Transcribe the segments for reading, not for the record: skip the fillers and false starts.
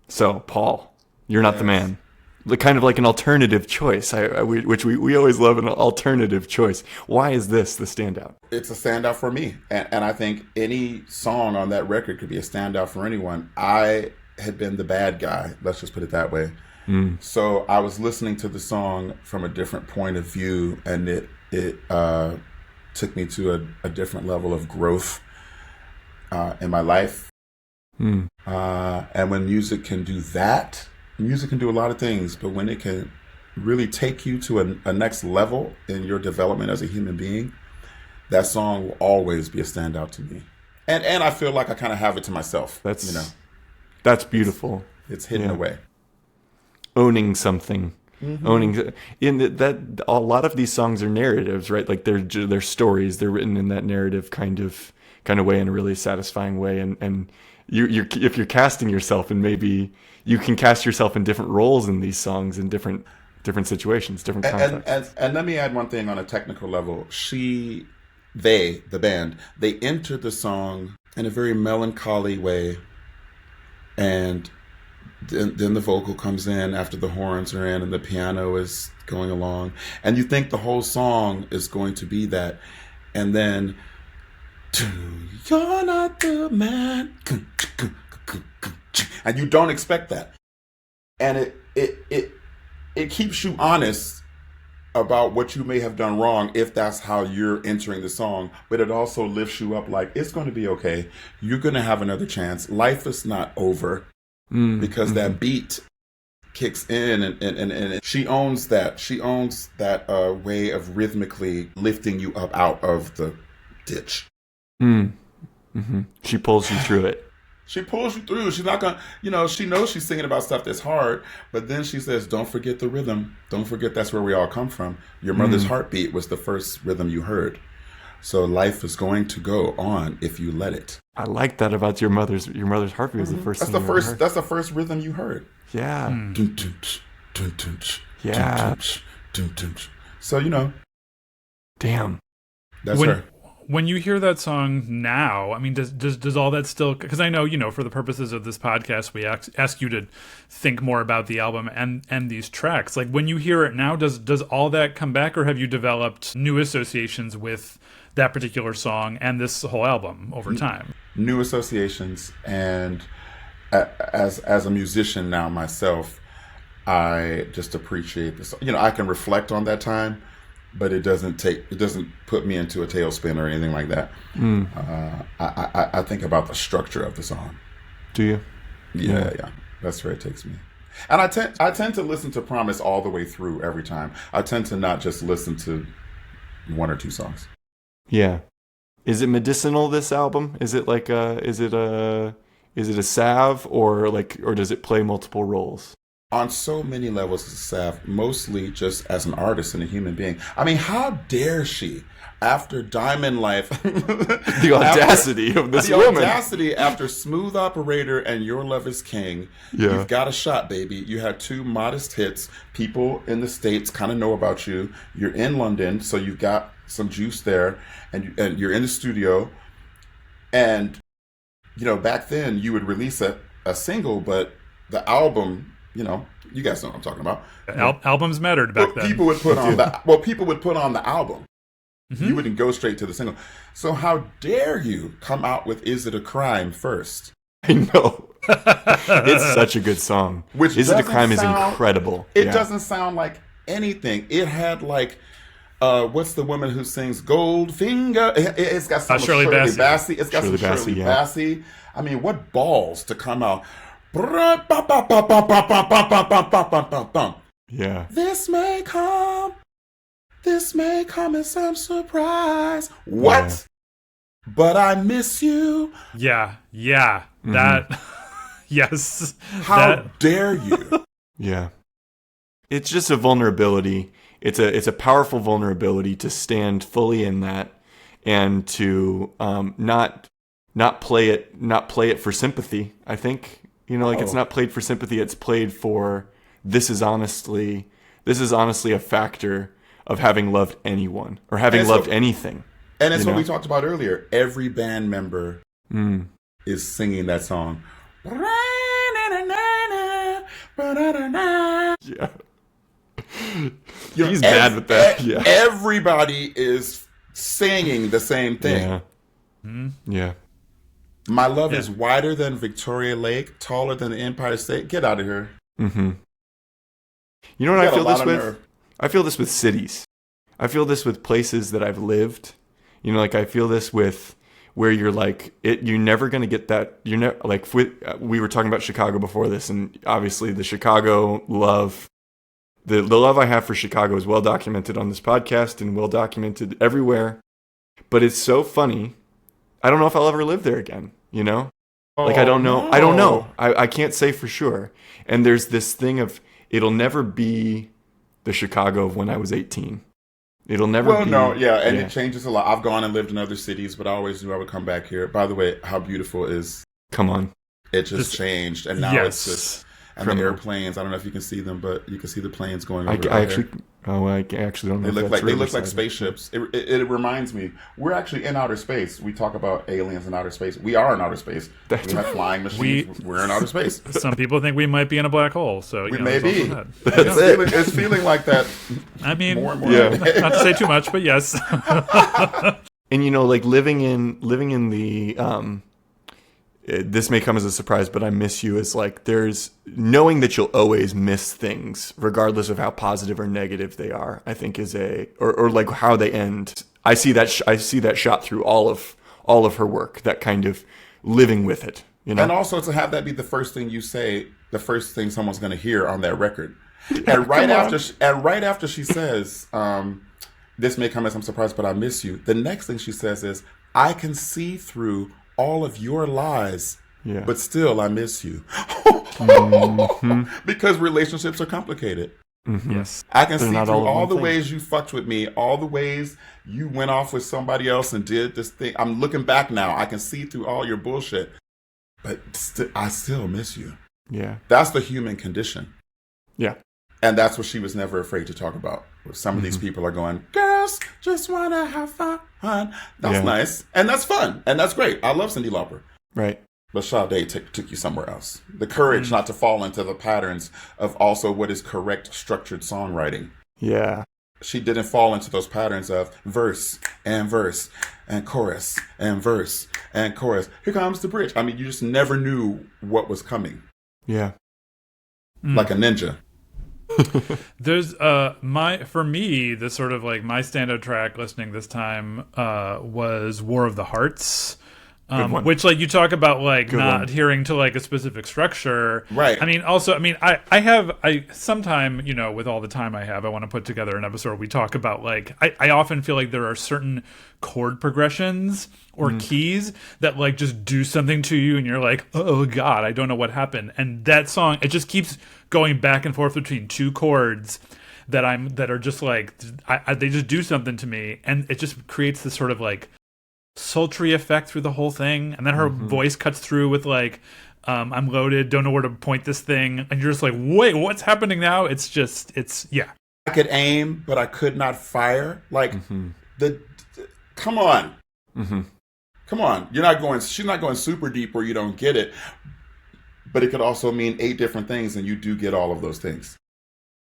So, Paul, you're not the man. Kind of like an alternative choice, which we always love an alternative choice. Why is this the standout? It's a standout for me. And I think any song on that record could be a standout for anyone. I had been the bad guy, let's just put it that way. So I was listening to the song from a different point of view, and it took me to a different level of growth in my life. And when music can do that, music can do a lot of things, but when it can really take you to a next level in your development as a human being, that song will always be a standout to me. And I feel like I kind of have it to myself. That's beautiful. It's hidden away. Owning something. Owning that a lot of these songs are narratives, right? Like they're stories. They're written in that narrative kind of way, in a really satisfying way. And you're if you're casting yourself, and maybe you can cast yourself in different roles in these songs, in different situations, different contexts. And let me add one thing on a technical level. The band, they entered the song in a very melancholy way, and then the vocal comes in after the horns are in and the piano is going along, and you think the whole song is going to be that, and then you're not the man, and you don't expect that, and it keeps you honest about what you may have done wrong if that's how you're entering the song, but it also lifts you up, like it's going to be okay, you're going to have another chance, life is not over. Because that beat kicks in, and she owns that. She owns that way of rhythmically lifting you up out of the ditch. She pulls you through it. She pulls you through. She's not gonna, she knows she's singing about stuff that's hard, but then she says, "Don't forget the rhythm. Don't forget that's where we all come from. Your mother's heartbeat was the first rhythm you heard. So life is going to go on if you let it." I like that about your mother's heartbeat was the first. That's the first rhythm you heard. Yeah. Yeah. So Damn. That's her. When you hear that song now, I mean, does all that still? Because I know, for the purposes of this podcast, we ask you to think more about the album and these tracks. Like when you hear it now, does all that come back, or have you developed new associations with that particular song and this whole album over time? New associations, and as a musician now myself, I just appreciate this. I can reflect on that time, but it doesn't put me into a tailspin or anything like that. I think about the structure of the song. Do you? Yeah. That's where it takes me. And I tend to listen to Promise all the way through every time. I tend to not just listen to one or two songs. Yeah. Is it medicinal, this album? Is it like is it a salve, or does it play multiple roles? On so many levels, it's a salve, mostly just as an artist and a human being. I mean, how dare she, after Diamond Life, the audacity of this woman. The audacity after Smooth Operator and Your Love Is King. Yeah. You've got a shot, baby. You had two modest hits. People in the States kind of know about you. You're in London, so you've got some juice there, and you're in the studio. And, back then you would release a single, but the album, you guys know what I'm talking about. Albums mattered back then. People would put on the album. You wouldn't go straight to the single. So how dare you come out with Is It a Crime first? I know. It's such a good song. Which Is It a Crime is incredible. It doesn't sound like anything. It had what's the woman who sings Goldfinger? It's got some Shirley Bassey. It's got some Shirley Bassey. I mean, what balls to come out. Yeah. This may come as some surprise. What? Yeah. But I miss you. Yeah. That. Yes. How dare you? Yeah. It's just a vulnerability. It's a powerful vulnerability to stand fully in that, and to not play it for sympathy. I think it's not played for sympathy. It's played for this is honestly a factor of having loved anyone or having loved anything. And it's what we talked about earlier. Every band member is singing that song. Yeah. You know, He's bad with that. Yeah. Everybody is singing the same thing. Yeah. Yeah. My love is wider than Victoria Lake, taller than the Empire State. Get out of here. Mm-hmm. You know what I feel this with? Nerve. I feel this with cities. I feel this with places that I've lived. You know, like I feel this with where you're like, you're never going to get that. You're never like, we were talking about Chicago before this, and obviously the Chicago love, the love I have for Chicago is well documented on this podcast and well documented everywhere. But it's so funny. I don't know if I'll ever live there again, you know? Like, I don't know. No. I don't know. I can't say for sure. And there's this thing of, it'll never be the Chicago of when I was 18. It'll never be. Well, no, yeah, and it changes a lot. I've gone and lived in other cities, but I always knew I would come back here. By the way, how beautiful is... Come on. It just changed, and now it's just... And the airplanes, I don't know if you can see them, but you can see the planes going over I actually don't know. They look like spaceships. It reminds me, we're actually in outer space. We talk about aliens in outer space. We are in outer space. We have flying machines. We're in outer space. Some people think we might be in a black hole. So we may be. It's feeling like that. I mean, more and more. Yeah. Not to say too much, but yes. And you know, like living in the this may come as a surprise, but I miss you is like there's knowing that you'll always miss things regardless of how positive or negative they are, I think is or like how they end. I see that shot through all of her work, that kind of living with it, you know. And also to have that be the first thing you say, the first thing someone's going to hear on that record. And right after she says, this may come as I'm surprised, but I miss you. The next thing she says is, I can see through all of your lies, but still I miss you. Because relationships are complicated. Mm-hmm. Yes, I can see through all the ways you fucked with me, all the ways you went off with somebody else and did this thing. I'm looking back now. I can see through all your bullshit, but I still miss you. Yeah, that's the human condition. Yeah, and that's what she was never afraid to talk about. Some of these people are going, girls just want to have fun. That's nice. And that's fun. And that's great. I love Cyndi Lauper. Right. But Sade took you somewhere else. The courage not to fall into the patterns of also what is correct structured songwriting. Yeah. She didn't fall into those patterns of verse and chorus and verse and chorus. Here comes the bridge. I mean, you just never knew what was coming. Yeah. Like a ninja. There's for me, the sort of like my standout track listening this time was War of the Hearts, which like you talk about like not adhering to like a specific structure, right? I mean, also, I mean, I sometime, you know, with all the time I have, I want to put together an episode where we talk about like I often feel like there are certain chord progressions or keys that like just do something to you and you're like, oh god, I don't know what happened. And that song, it just keeps going back and forth between two chords that are just like they just do something to me, and it just creates this sort of like sultry effect through the whole thing. And then her voice cuts through with like I'm loaded, don't know where to point this thing, and you're just like, wait, what's happening now? It's I could aim but I could not fire. Like come on. Come on. She's not going super deep where you don't get it. But it could also mean 8 different things, and you do get all of those things.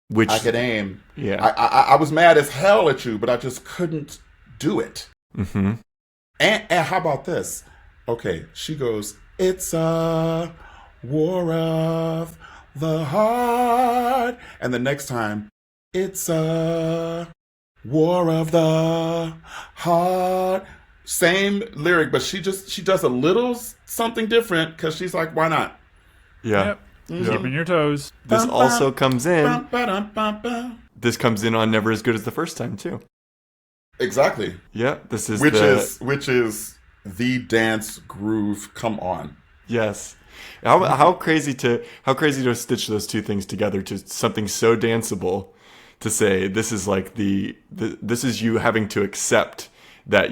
Which I could aim. Yeah. I was mad as hell at you, but I just couldn't do it. Mm-hmm. And how about this? Okay, she goes, it's a war of the heart. And the next time, it's a war of the heart. Same lyric, but she does a little something different because she's like, why not? Yeah. Yep. Keeping your toes. This also comes in. This comes in on Never As Good As the First Time too. Exactly. Yeah. This is which is the dance groove. Come on. Yes. How crazy to stitch those two things together to something so danceable. To say this is like this is you having to accept that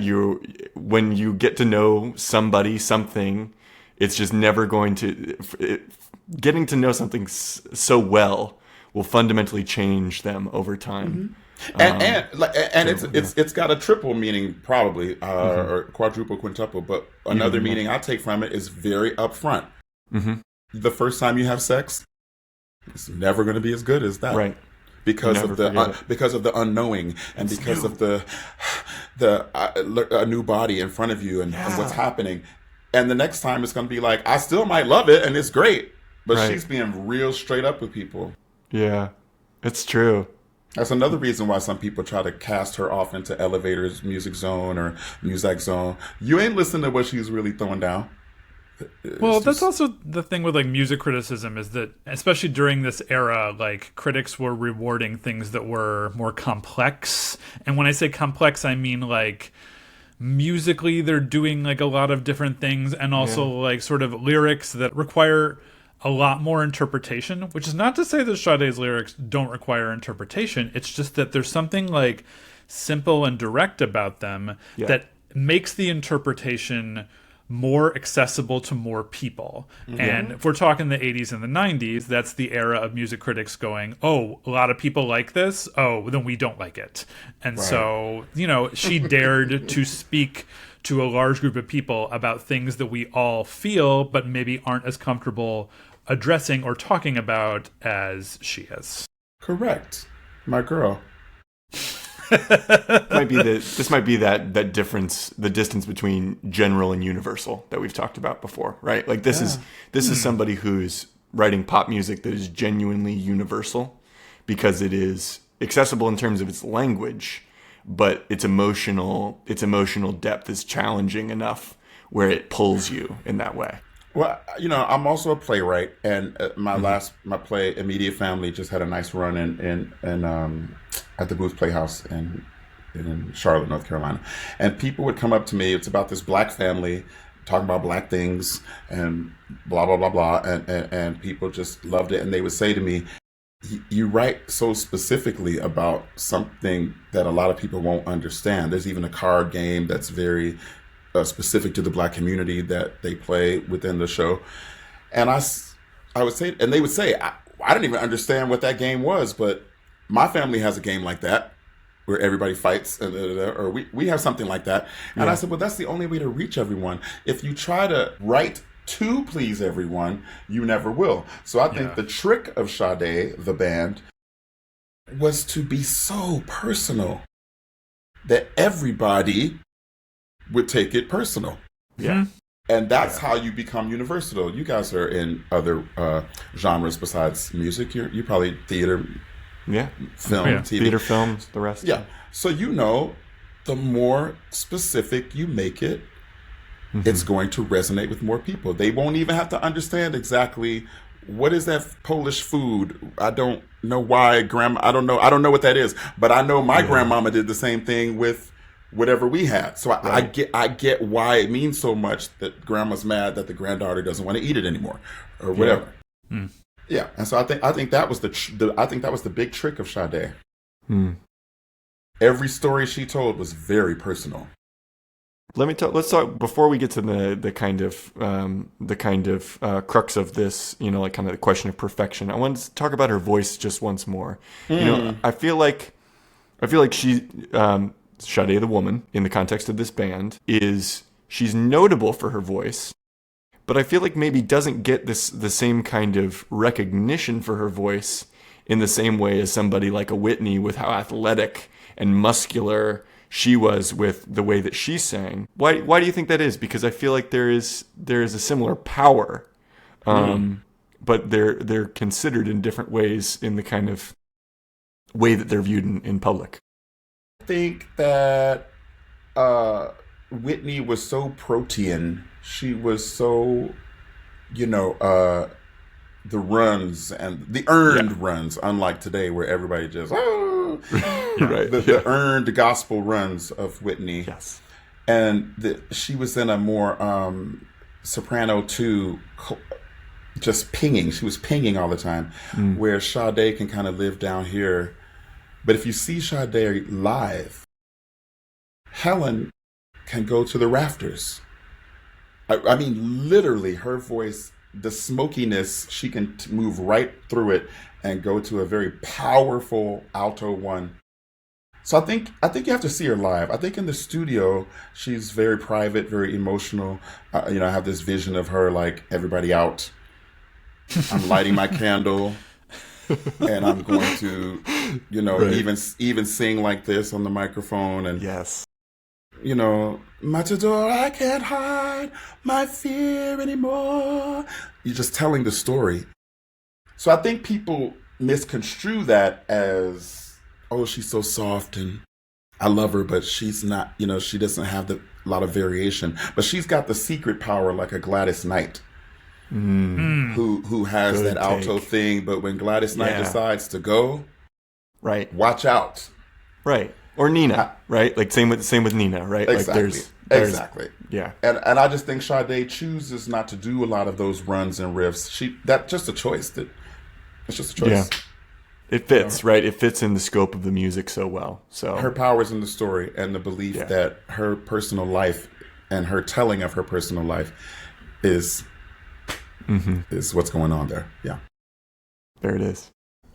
when you get to know somebody, something, it's just never going to. Getting to know something so well will fundamentally change them over time. And it's got a triple meaning probably, or quadruple, quintuple. But another meaning I take from it is very upfront. The first time you have sex, it's never going to be as good as that. Right. Because of the unknowing, and because of the a new body in front of you and what's happening. And the next time it's going to be like, I still might love it and it's great, but she's being real straight up with people. Yeah, it's true. That's another reason why some people try to cast her off into Elevator's Music Zone or Music Zone. You ain't listening to what she's really throwing down. Well, that's also the thing with like music criticism, is that especially during this era, like critics were rewarding things that were more complex. And when I say complex, I mean like musically they're doing like a lot of different things, and also like sort of lyrics that require a lot more interpretation, which is not to say that Sade's lyrics don't require interpretation. It's just that there's something like simple and direct about them that makes the interpretation more accessible to more people. And if we're talking the 80s and the 90s, that's the era of music critics going, oh, a lot of people like this, oh, then we don't like it. And so, you know, she dared to speak to a large group of people about things that we all feel but maybe aren't as comfortable addressing or talking about as she is. Correct, my girl. This might be that difference, the distance between general and universal that we've talked about before, right? Like this is somebody who's writing pop music that is genuinely universal because it is accessible in terms of its language, but its emotional depth is challenging enough where it pulls you in that way. Well, you know, I'm also a playwright, and my play, Immediate Family, just had a nice run in at the Booth Playhouse in Charlotte, North Carolina. And people would come up to me. It's about this black family talking about black things and blah blah blah blah, and people just loved it. And they would say to me, "You write so specifically about something that a lot of people won't understand. There's even a card game that's very specific to the black community that they play within the show." And I would say, and they would say, I didn't even understand what that game was, but my family has a game like that where everybody fights, or we have something like that. And I said, well, that's the only way to reach everyone. If you try to write to please everyone, you never will. So I think the trick of Sade, the band, was to be so personal that everybody would take it personal. Yeah. And that's how you become universal. You guys are in other genres besides music. You're probably theater, film, TV. Theater, films, the rest. Yeah. So you know, the more specific you make it, it's going to resonate with more people. They won't even have to understand exactly what is that Polish food. I don't know why grandma. I don't know what that is. But I know my grandmama did the same thing with whatever we had. So I get why it means so much that grandma's mad that the granddaughter doesn't want to eat it anymore, or whatever. Yeah, and so I think that was the big trick of Sade. Every story she told was very personal. Let's talk before we get to the kind of crux of this. You know, like kind of the question of perfection. I want to talk about her voice just once more. You know, I feel like she. Sade the woman, in the context of this band, she's notable for her voice, but I feel like maybe doesn't get the same kind of recognition for her voice in the same way as somebody like a Whitney, with how athletic and muscular she was with the way that she sang. Why do you think that is? Because I feel like there is a similar power, but they're considered in different ways in the kind of way that they're viewed in public. I think that Whitney was so protean. She was so, the runs and the earned runs, unlike today where everybody just, the earned gospel runs of Whitney. Yes. And she was in a more soprano too, just pinging. She was pinging all the time, where Sade can kind of live down here. But if you see Sade live, Helen can go to the rafters. I mean, literally, her voice, the smokiness, she can move right through it and go to a very powerful alto one. So I think you have to see her live. I think in the studio, she's very private, very emotional. I have this vision of her like everybody out. I'm lighting my candle. and I'm going to, Right. even sing like this on the microphone, and Yes. Matador, I can't hide my fear anymore. You're just telling the story. So I think people misconstrue that as, oh, she's so soft and I love her, but she's not, she doesn't have a lot of variation. But she's got the secret power like a Gladys Knight, who has Good that alto take. thing. But when Gladys Knight Yeah. decides to go, Right. watch out. Right. Or Nina, right? Like same with Nina, right? Exactly. Like there's Exactly. yeah. And I just think Sade chooses not to do a lot of those runs and riffs. That's just a choice. It's just a choice. Yeah. It fits, right? It fits in the scope of the music so well. So Her power's in the story and the belief that her personal life and her telling of her personal life is what's going on there. Yeah. there it is.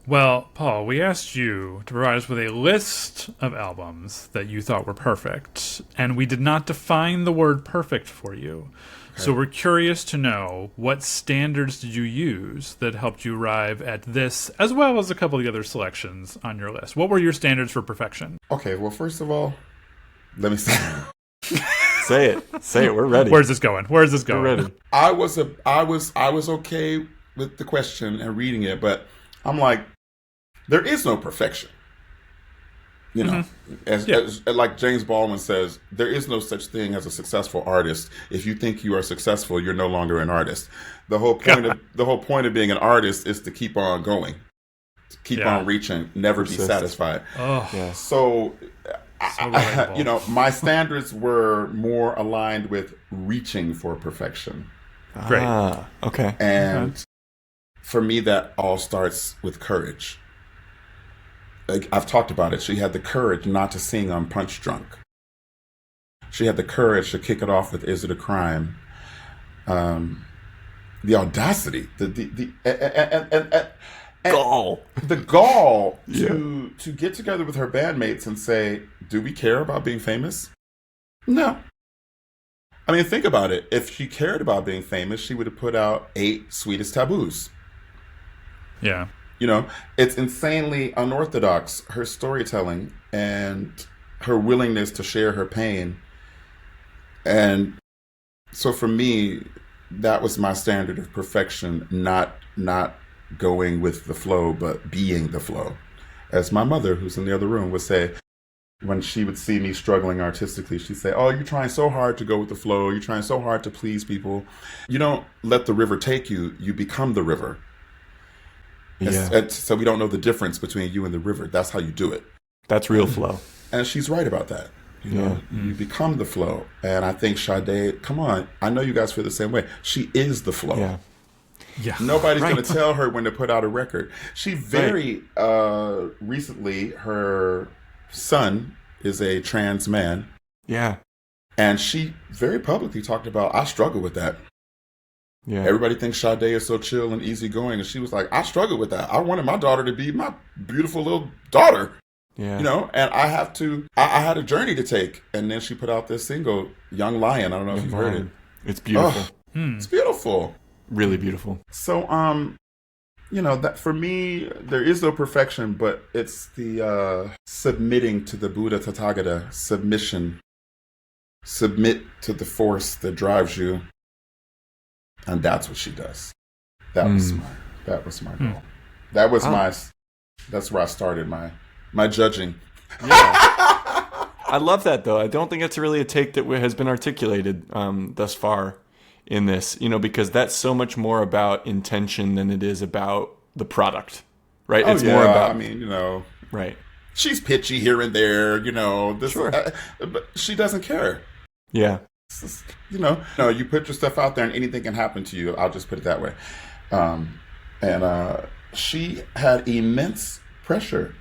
Well, Paul, we asked you to provide us with a list of albums that you thought were perfect, and we did not define the word perfect for you. Okay. So we're curious to know, what standards did you use that helped you arrive at this, as well as a couple of the other selections on your list? What were your standards for perfection? Okay, well, first of all, let me say Say it. We're ready. Where's this going? We're ready. I was okay with the question and reading it, but I'm like, there is no perfection. As like James Baldwin says, there is no such thing as a successful artist. If you think you are successful, you're no longer an artist. The whole point of being an artist is to keep on going, to keep on reaching, never be satisfied. Oh, yeah. So my standards were more aligned with reaching for perfection. Great. Okay. And for me, that all starts with courage. Like, I've talked about it. She had the courage not to sing on Punch Drunk. She had the courage to kick it off with Is It a Crime? The audacity, Gall. The gall to get together with her bandmates and say, do we care about being famous? No. I mean, think about it. If she cared about being famous, she would have put out 8 Sweetest Taboos. Yeah. It's insanely unorthodox, her storytelling and her willingness to share her pain. And so for me, that was my standard of perfection, not going with the flow, but being the flow. As my mother, who's in the other room, would say, when she would see me struggling artistically, she'd say, oh, you're trying so hard to go with the flow. You're trying so hard to please people. You don't let the river take you. You become the river. Yeah. So we don't know the difference between you and the river. That's how you do it. That's real flow. And she's right about that. You become the flow. And I think Sade, come on, I know you guys feel the same way. She is the flow. Yeah. Nobody's going to tell her when to put out a record. She recently, her son is a trans man. Yeah. And she very publicly talked about, I struggle with that. Yeah. Everybody thinks Sade is so chill and easygoing. And she was like, I struggle with that. I wanted my daughter to be my beautiful little daughter. Yeah. And I had a journey to take. And then she put out this single, Young Lion. I don't know if you've heard it. It's beautiful. It's beautiful. Really beautiful. So, that for me, there is no perfection, but it's the submitting to the Buddha Tathagata, submission. Submit to the force that drives you. And that's what she does. That was my goal. That's where I started my judging. Yeah. I love that, though. I don't think it's really a take that has been articulated thus far in this, because that's so much more about intention than it is about the product, right? It's more about, right. She's pitchy here and there, but she doesn't care. Yeah. You put your stuff out there and anything can happen to you. I'll just put it that way. And she had immense pressure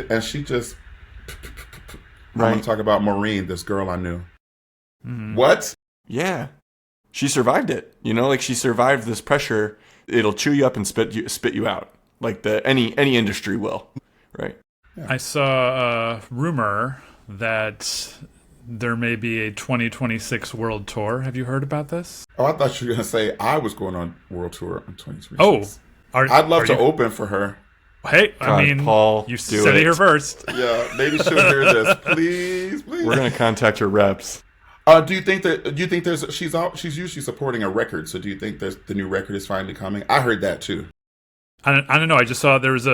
and she just, I'm going to talk about Maureen, this girl I knew. Mm-hmm. What? Yeah. She survived it. She survived this pressure. It'll chew you up and spit you out. Like any industry will. Right. Yeah. I saw a rumor that there may be a 2026 world tour. Have you heard about this? Oh, I thought you were going to say I was going on world tour in 2026. Oh, I'd love to open for her. Hey, God, I mean, Paul, you do said it it. here first. Yeah, maybe she'll hear this. Please. We're gonna contact her reps. Do you think there's she's usually supporting a record? So do you think the new record is finally coming? I heard that too. I don't know. I just saw there's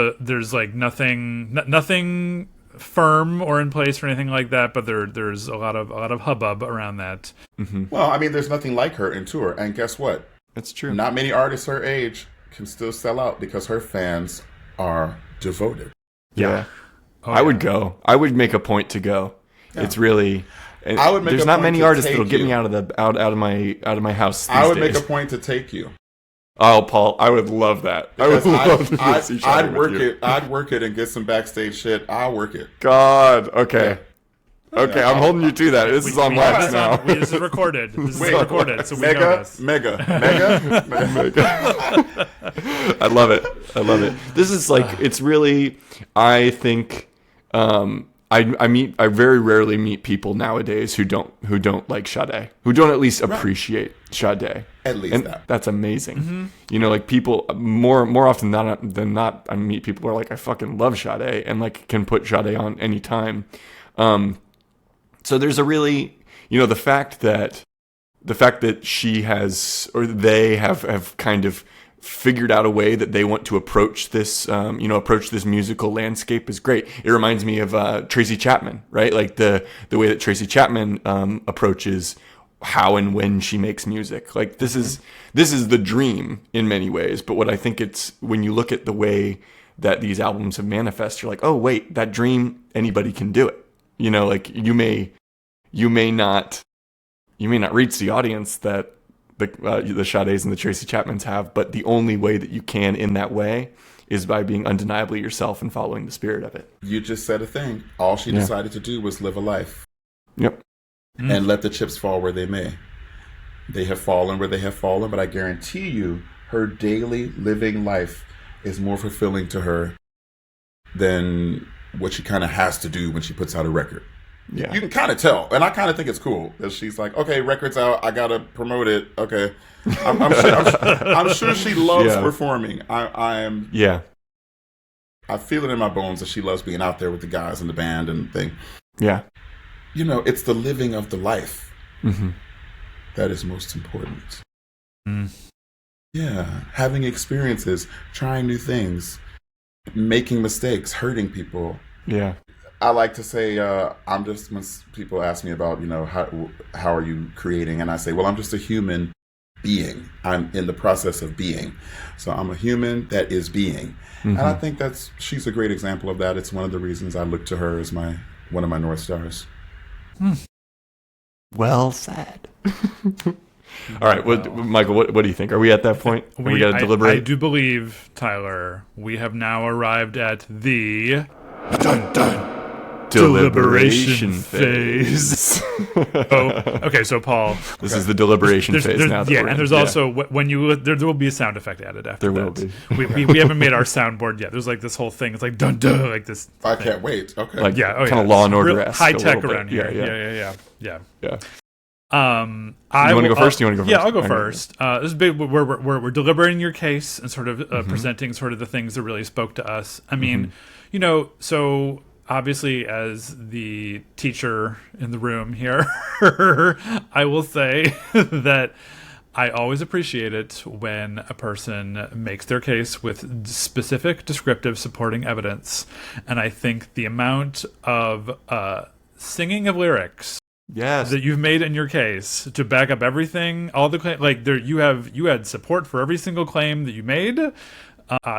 like nothing firm or in place or anything like that, but there's a lot of hubbub around that. Mm-hmm. Well, I mean, there's nothing like her in tour, and guess what? That's true. Not many artists her age can still sell out because her fans are devoted. Yeah. Oh, I would go. I would make a point to go. Yeah. It's really. I would make there's a not point many to artists take that'll get you. me out of my house. These I would days. make a point to take you. Oh, Paul, I would love that. I would Because love to see Sade I'd with work you. it. I'd work it and get some backstage shit. I'll work it. God. Okay. Okay, Yeah. I'm holding you to that. This is on wax now. This is recorded. This is recorded, so we know Mega, this. mega. I love it. I love it. This is like, it's really, I think, I very rarely meet people nowadays who don't like Sade, who don't at least appreciate Sade. At least and that. that's amazing. You know, like people more often than not, I meet people who are like, I fucking love Sade and like can put Sade on anytime. So there's a really, you know, the fact that she has, or they have kind of figured out a way that they want to approach this, approach this musical landscape is great. It reminds me of Tracy Chapman, right? Like the way that Tracy Chapman approaches how and when she makes music. Like this is the dream in many ways. But what I think it's, when you look at the way that these albums have manifested, you're like, oh wait, that dream, anybody can do it. You know, like you may not reach the audience that the Sades and the Tracy Chapmans have, but the only way that you can in that way is by being undeniably yourself and following the spirit of it. You just said a thing. All she decided to do was live a life. Yep. And let the chips fall where they may. They have fallen where they have fallen, but I guarantee you her daily living life is more fulfilling to her than what she kind of has to do when she puts out a record. Yeah. You can kind of tell, and I kind of think it's cool that she's like, okay, record's out, I gotta promote it. Okay, I'm sure she loves performing. I feel it in my bones that she loves being out there with the guys in the band and thing. Yeah. You know, it's the living of the life that is most important. Yeah, having experiences, trying new things, making mistakes, hurting people. Yeah. I like to say, I'm just, when people ask me about, you know, how are you creating? And I say, well, I'm just a human being. I'm in the process of being. So I'm a human that is being. And I think she's a great example of that. It's one of the reasons I look to her as one of my North Stars. Well said. All right, Michael, what do you think? Are we at that point? We got to deliberate? I do believe, Tyler, we have now arrived at the deliberation phase. Okay, so Paul, this is the deliberation phase now. And there's also when you there will be a sound effect added after there that. Will be. we haven't made our soundboard yet. There's like this whole thing. It's like dun dun, like this. I can't wait. Okay. Like kind of Law and Order-esque. High tech around bit. here. Yeah. You want to go first? You want to go first? Yeah, I'll go first. This is big. We're deliberating your case and sort of presenting sort of the things that really spoke to us. I mean, you know, so obviously as the teacher in the room here, I will say that I always appreciate it when a person makes their case with specific, descriptive, supporting evidence, and I think the amount of singing of lyrics that you've made in your case to back up everything, all the claim, like you had support for every single claim that you made.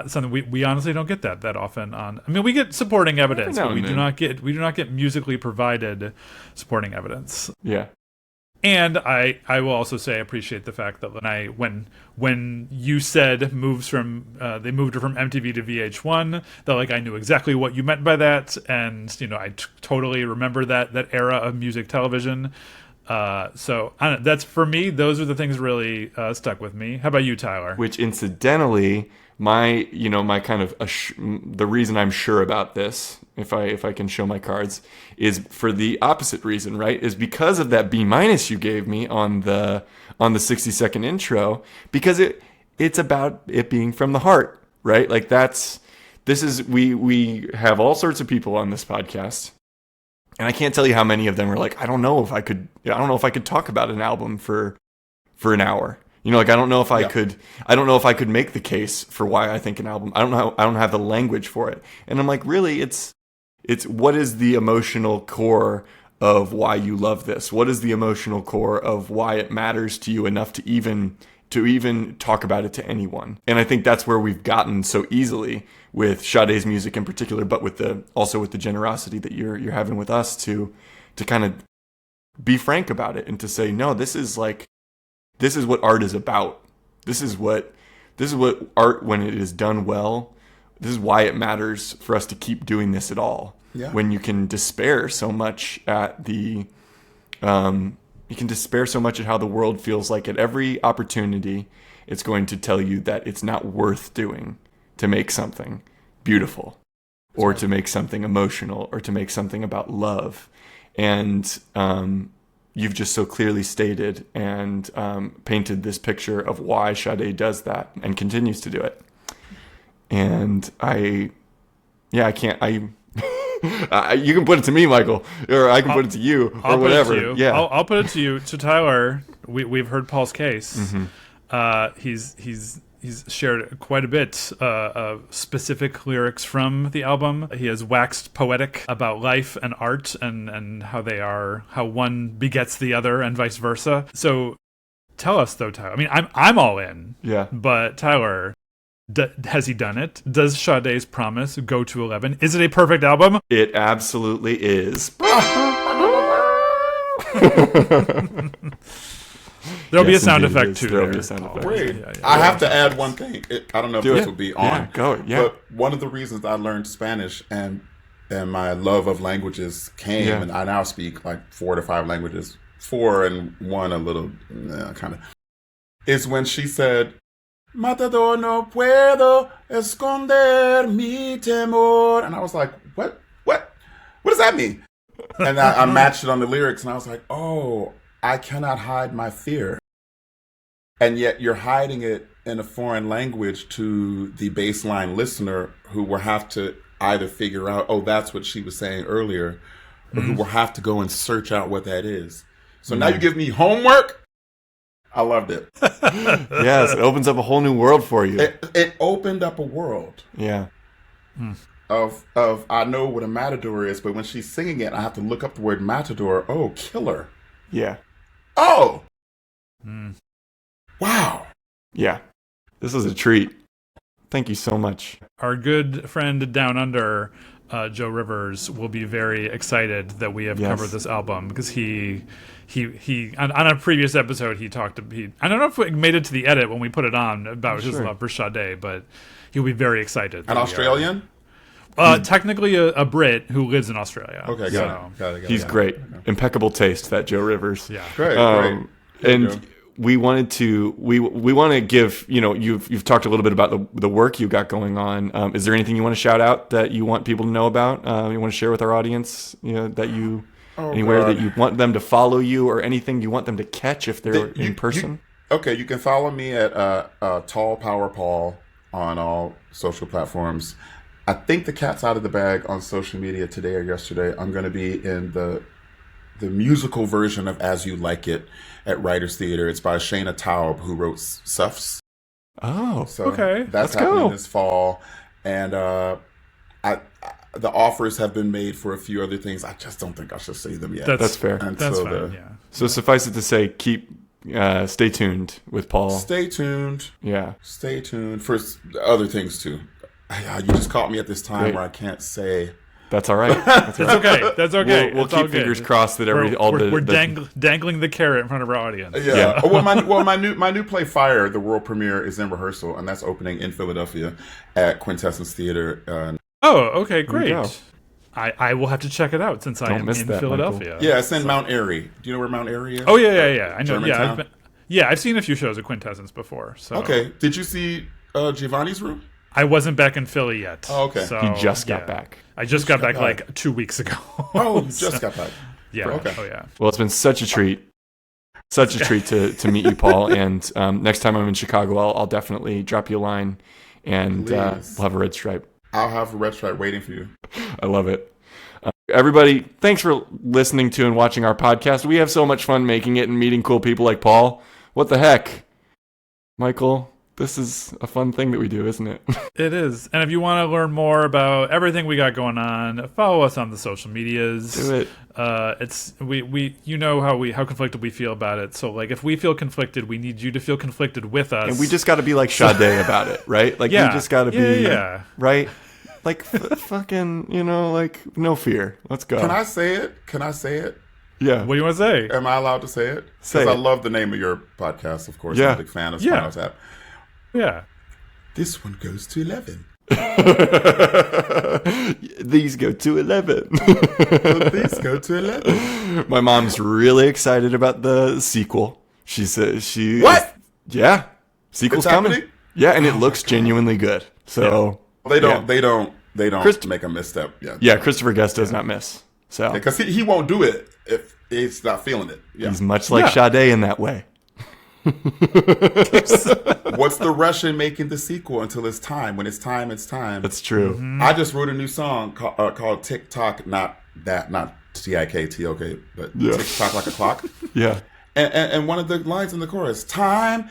Something we honestly don't get that often on. I mean, we get supporting evidence, but we do not get musically provided supporting evidence. Yeah. And I will also say I appreciate the fact that when you said they moved her from MTV to VH1, that like I knew exactly what you meant by that, and you know I totally remember that era of music television. So I don't know, that's, for me, those are the things that really stuck with me. How about you, Tyler? Which incidentally, my kind of the reason I'm sure about this, if I can show my cards, is for the opposite reason, right? Is because of that B- you gave me on the 60-second intro, because it's about it being from the heart, right? Like we have all sorts of people on this podcast, and I can't tell you how many of them are like, I don't know if I could talk about an album for an hour. Like I don't know if I could make the case for why I think an album. I don't have the language for it. And I'm like, really, it's what is the emotional core of why you love this? What is the emotional core of why it matters to you enough to even talk about it to anyone? And I think that's where we've gotten so easily with Sade's music in particular, but also with the generosity that you're having with us to kind of be frank about it and to say, no, this is what art is about. This is what art, when it is done well, this is why it matters for us to keep doing this at all. Yeah. When you can despair so much at how the world feels like at every opportunity, it's going to tell you that it's not worth doing to make something beautiful or to make something emotional or to make something about love. And you've just so clearly stated and painted this picture of why Sade does that and continues to do it. And you can put it to me, Michael, or I can put it to you, or whatever. Put it to you. Yeah, I'll put it to you. To Tyler, we've heard Paul's case. Mm-hmm. He's shared quite a bit of specific lyrics from the album. He has waxed poetic about life and art and how one begets the other and vice versa. So tell us though, Tyler. I mean, I'm all in. Yeah. But Tyler, has he done it? Does Sade's Promise go to 11? Is it a perfect album? It absolutely is. There'll be a sound effect too. There'll be a sound effect. Wait, I have to add one thing. I don't know if this will be on. Yeah, go. Yeah. But one of the reasons I learned Spanish and my love of languages came, and I now speak like 4 to 5 languages, 4 and 1 a little kind of, is when she said, Matador no puedo esconder mi temor. And I was like, what does that mean? And I matched it on the lyrics and I was like, oh, I cannot hide my fear. And yet you're hiding it in a foreign language to the baseline listener who will have to either figure out, oh, that's what she was saying earlier, or who will have to go and search out what that is. So now you give me homework. I loved it. Yes, it opens up a whole new world for you. It opened up a world. Yeah. Of I know what a matador is, but when she's singing it, I have to look up the word matador. Oh, killer. Yeah. Oh. Wow. Yeah. This is a treat. Thank you so much. Our good friend Down Under, Joe Rivers, will be very excited that we have covered this album because he on a previous episode I don't know if it made it to the edit when we put it on about his love for Sade, but he'll be very excited. An Australian? Technically a Brit who lives in Australia. Okay, got it. He's great. Okay. Impeccable taste, that Joe Rivers. Yeah. Great. And we wanted to we want to give, you've talked a little bit about the work you got going on. Is there anything you want to shout out that you want people to know about? You want to share with our audience, that you anywhere that you want them to follow you or anything you want them to catch if they're in person? You can follow me at Tall Power Paul on all social platforms. I think the cat's out of the bag on social media today or yesterday. I'm going to be in the musical version of As You Like It at Writers Theater. It's by Shayna Taub, who wrote Suffs. Oh, so okay. That's happening this fall. And the offers have been made for a few other things. I just don't think I should say them yet. That's fair. That's fine, yeah. So suffice it to say, stay tuned with Paul. Stay tuned. Yeah. Stay tuned for other things too. You just caught me at this time where I can't say. That's all right. That's okay. That's okay. We'll keep fingers crossed that we're dangling the carrot in front of our audience. Yeah. My new play Fire, the world premiere, is in rehearsal, and that's opening in Philadelphia at Quintessence Theater. Okay, great. I will have to check it out since I am in Philadelphia. Michael. Yeah, it's in Mount Airy. Do you know where Mount Airy is? Oh yeah. I know. Germantown? I've seen a few shows at Quintessence before. So. Okay. Did you see Giovanni's Room? I wasn't back in Philly yet. Oh, okay. So, he just got back. I just got back like 2 weeks ago. Oh, you just got back. Yeah. Okay. Oh, yeah. Well, it's been such a treat. Such a treat to meet you, Paul. And next time I'm in Chicago, I'll definitely drop you a line and we'll Please. have a red stripe. I'll have a red stripe waiting for you. I love it. Everybody, thanks for listening to and watching our podcast. We have so much fun making it and meeting cool people like Paul. What the heck? Michael, this is a fun thing that we do, isn't it? It is. And if you want to learn more about everything we got going on, follow us on the social medias. Do it. It's we you know how conflicted we feel about it. So like if we feel conflicted, we need you to feel conflicted with us. And we just got to be like Sade about it, right? Like, Yeah. we just got to be, Yeah. right? Like, fucking, like, no fear. Let's go. Can I say it? Yeah. What do you want to say? Am I allowed to say it? Say Because I it. love the name of your podcast, of course. Yeah. I'm a big fan of Yeah. Spinal Tap. Yeah. This one goes to 11. These go to 11. These go to 11. My mom's really excited about the sequel. She says What? Yeah. Sequel's It's coming. happening? Yeah, and it looks genuinely good. So They don't Christ- make a misstep. yeah, Christopher Guest does not miss. So Because he won't do it if he's not feeling it. Yeah. he's much like Yeah. Sade in that way. What's the rush in making the sequel until it's time? When it's time, it's time. That's true. Mm-hmm. I just wrote a new song called TikTok, not TIKTOK, but Yeah. TikTok like a clock. Yeah. And one of the lines in the chorus, time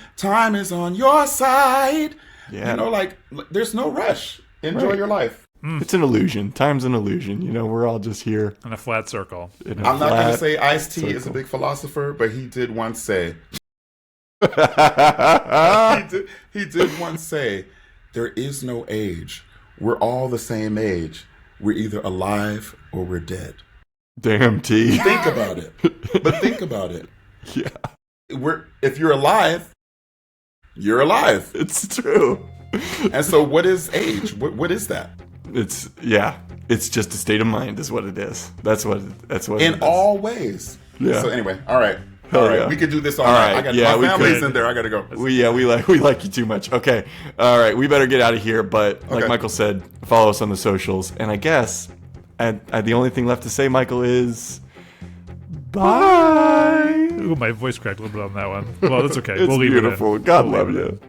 is on your side. Yeah. You know, like, there's no rush. Enjoy Right. your life. It's an illusion. Time's an illusion. We're all just here. In a flat circle. In a I'm not going to flat say Ice-T is a circle. big philosopher, but he did once say, he did once say, there is no age. We're all the same age. We're either alive or we're dead. Damn T. Think about it. But think about it. Yeah, If you're alive, you're alive. it's true. And so what is age? What is that? It's just a state of mind is what it is. That's what it In is. all ways. Yeah. So anyway, all right. Hell All right. yeah. We could do this all All night. right. Yeah, we my family's could. in there. I got to go. We like you too much. Okay. All right. We better get out of here. But like Okay. Michael said, follow us on the socials. And I guess the only thing left to say, Michael, is bye. Ooh, my voice cracked a little bit on that one. Well, that's okay. It's we'll leave beautiful. it in. God We'll love leave it you. in.